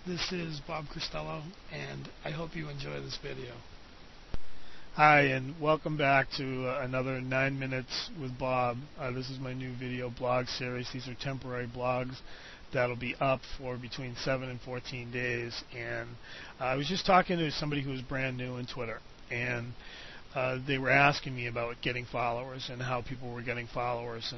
This is Bob Cristello, and I hope you enjoy this video. Hi, and welcome back to another 9 Minutes with Bob. This is my new video blog series. These are temporary blogs that'll be up for between 7 and 14 days. And I was just talking to somebody who was brand new in Twitter, and they were asking me about getting followers and how people were getting followers,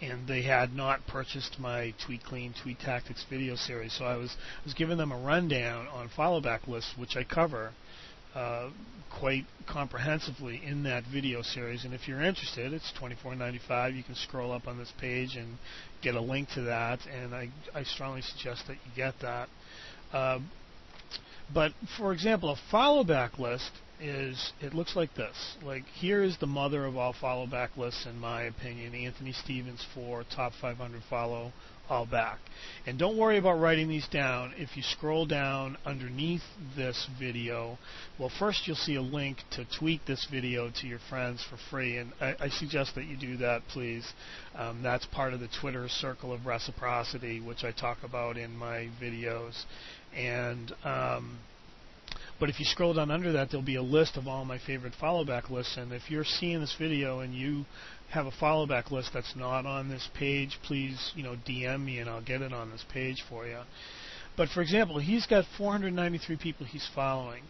and they had not purchased my Tweet Clean, Tweet Tactics video series. So I was giving them a rundown on followback lists, which I cover quite comprehensively in that video series. And if you're interested, it's $24.95. You can scroll up on this page and get a link to that, and I strongly suggest that you get that. But for example, a followback list it looks like this. Like, here is the mother of all followback lists, in my opinion, Anthony Stevens for Top 500 Follow All Back. And don't worry about writing these down. If you scroll down underneath this video, well, first you'll see a link to tweet this video to your friends for free, and I suggest that you do that, please. That's part of the Twitter circle of reciprocity, which I talk about in my videos. And but if you scroll down under that, there'll be a list of all my favorite followback lists. And if you're seeing this video and you have a followback list that's not on this page, please, DM me and I'll get it on this page for you. But for example, he's got 493 people he's following,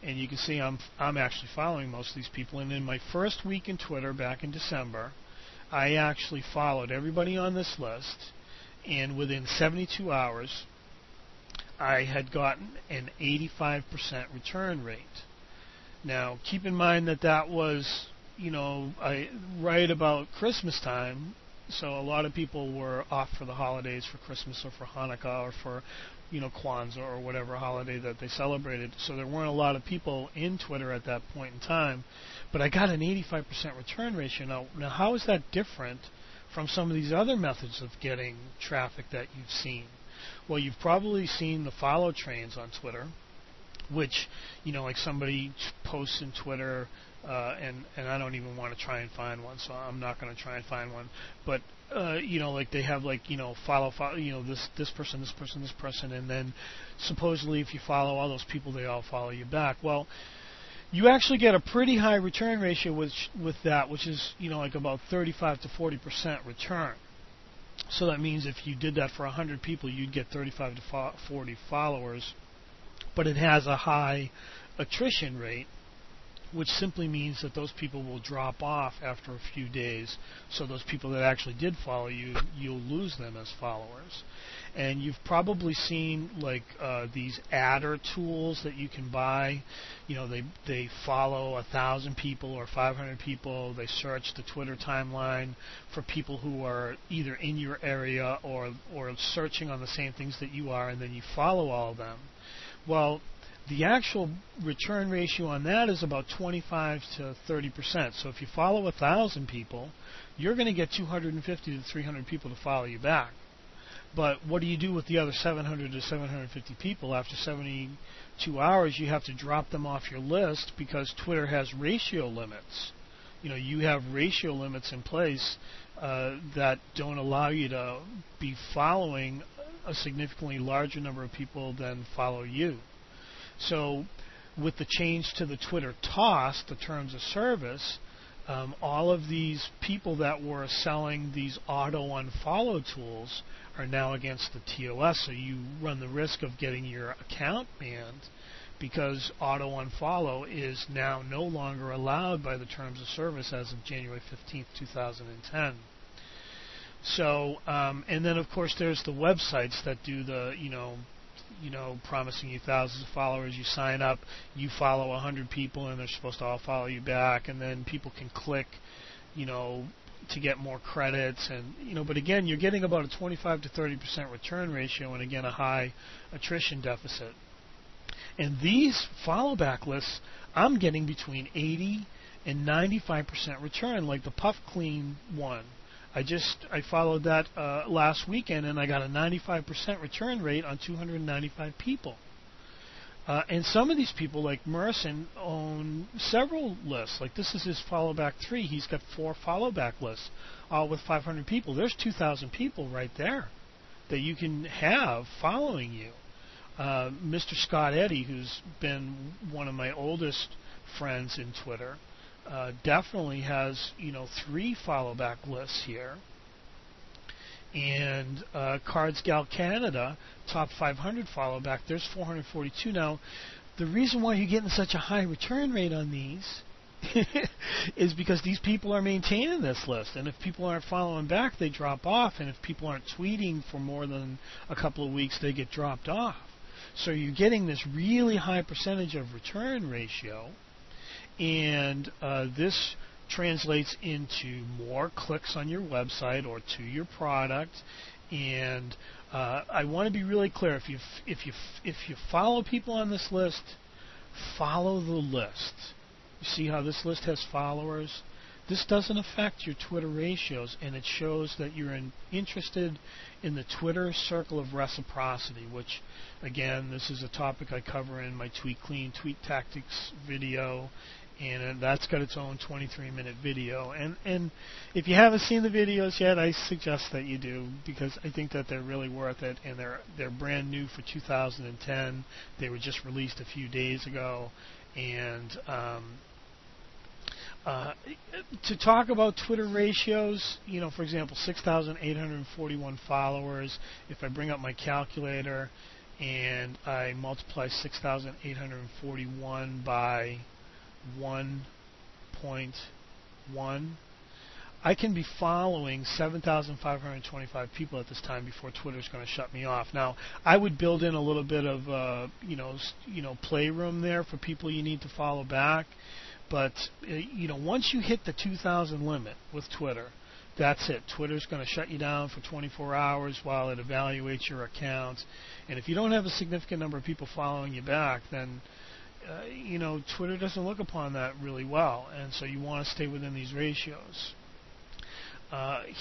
and you can see I'm actually following most of these people. And in my first week in Twitter back in December, I actually followed everybody on this list, and within 72 hours, I had gotten an 85% return rate. Now, keep in mind that was, right about Christmas time, so a lot of people were off for the holidays, for Christmas or for Hanukkah or for, Kwanzaa or whatever holiday that they celebrated. So there weren't a lot of people in Twitter at that point in time, but I got an 85% return ratio. Now, how is that different from some of these other methods of getting traffic that you've seen? Well, you've probably seen the follow trains on Twitter, which, like somebody posts in Twitter, and I don't even want to try and find one, so I'm not going to try and find one. But like they have follow, this person, and then supposedly if you follow all those people, they all follow you back. Well, you actually get a pretty high return ratio with that, which is like about 35 to 40% return. So that means if you did that for 100 people, you'd get 35 to 40 followers. But it has a high attrition rate, which simply means that those people will drop off after a few days. So those people that actually did follow you, you'll lose them as followers. And you've probably seen these adder tools that you can buy. They follow 1,000 people or 500 people. They search the Twitter timeline for people who are either in your area or searching on the same things that you are, and then you follow all of them. Well, the actual return ratio on that is about 25 to 30%. So if you follow 1,000 people, you're going to get 250 to 300 people to follow you back. But what do you do with the other 700 to 750 people? After 72 hours, you have to drop them off your list because Twitter has ratio limits. You have ratio limits in place that don't allow you to be following a significantly larger number of people than follow you. So with the change to the Twitter TOS, the terms of service, all of these people that were selling these auto unfollow tools are now against the TOS, so you run the risk of getting your account banned because auto unfollow is now no longer allowed by the terms of service as of January 15th, 2010. So, and then of course there's the websites that do the, promising you thousands of followers. You sign up, you follow 100 people, and they're supposed to all follow you back, and then people can click, to get more credits, and but again, you're getting about a 25 to 30% return ratio, and again, a high attrition deficit. And these follow-back lists, I'm getting between 80 and 95% return, like the Puff Clean one. I followed that last weekend, and I got a 95% return rate on 295 people. And some of these people, like Merson, own several lists. Like this is his followback 3. He's got 4 followback lists, all with 500 people. There's 2,000 people right there that you can have following you. Mr. Scott Eddy, who's been one of my oldest friends in Twitter, definitely has 3 follow back lists here. And Cards Gal Canada, top 500 follow back, there's 442. Now, the reason why you're getting such a high return rate on these is because these people are maintaining this list, and if people aren't following back, they drop off, and if people aren't tweeting for more than a couple of weeks, they get dropped off. So you're getting this really high percentage of return ratio, and this translates into more clicks on your website or to your product. And I want to be really clear: if you follow people on this list, follow the list. You see how this list has followers? This doesn't affect your Twitter ratios, and it shows that you're interested in the Twitter circle of reciprocity, which, again, this is a topic I cover in my Tweet Clean Tweet Tactics video, and that's got its own 23-minute video. And if you haven't seen the videos yet, I suggest that you do, because I think that they're really worth it, and they're brand new for 2010. They were just released a few days ago, and to talk about Twitter ratios, for example, 6,841 followers. If I bring up my calculator and I multiply 6,841 by 1.1, I can be following 7,525 people at this time before Twitter's going to shut me off. Now, I would build in a little bit of playroom there for people you need to follow back. But once you hit the 2,000 limit with Twitter, that's it. Twitter's going to shut you down for 24 hours while it evaluates your account. And if you don't have a significant number of people following you back, then Twitter doesn't look upon that really well. And so you want to stay within these ratios.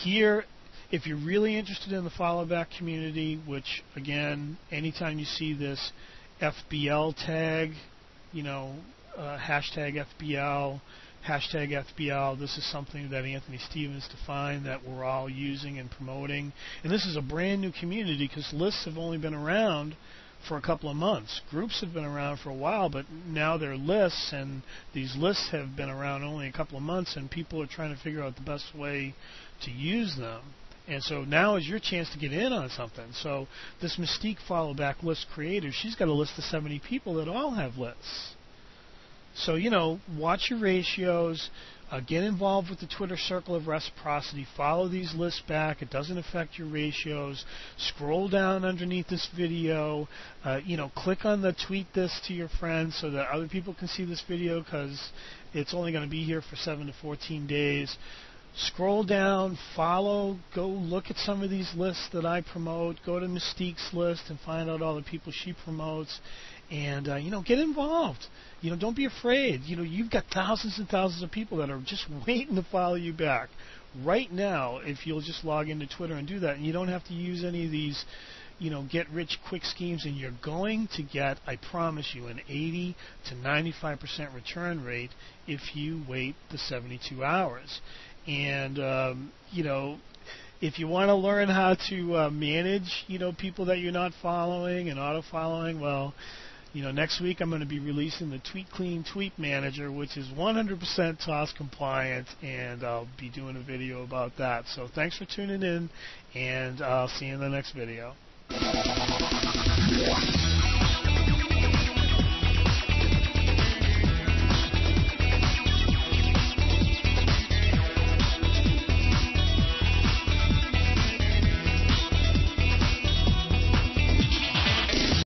Here, if you're really interested in the follow back community, which again, anytime you see this FBL tag, hashtag FBL, this is something that Anthony Stevens defined that we're all using and promoting. And this is a brand new community because lists have only been around for a couple of months. Groups have been around for a while, but now they're lists, and these lists have been around only a couple of months, and people are trying to figure out the best way to use them. And so now is your chance to get in on something. So this Mystique follow back list creator, she's got a list of 70 people that all have lists. So, watch your ratios, get involved with the Twitter circle of reciprocity, follow these lists back. It doesn't affect your ratios. Scroll down underneath this video, click on the tweet this to your friends so that other people can see this video, because it's only going to be here for 7 to 14 days. Scroll down, follow, go look at some of these lists that I promote. Go to Mystique's list and find out all the people she promotes. And, get involved. Don't be afraid. You've got thousands and thousands of people that are just waiting to follow you back. Right now, if you'll just log into Twitter and do that, and you don't have to use any of these, get-rich-quick schemes, and you're going to get, I promise you, an 80 to 95% return rate if you wait the 72 hours. And, if you want to learn how to manage, people that you're not following and auto-following, well, next week I'm going to be releasing the Tweet Clean Tweet Manager, which is 100% TOS compliant, and I'll be doing a video about that. So thanks for tuning in, and I'll see you in the next video.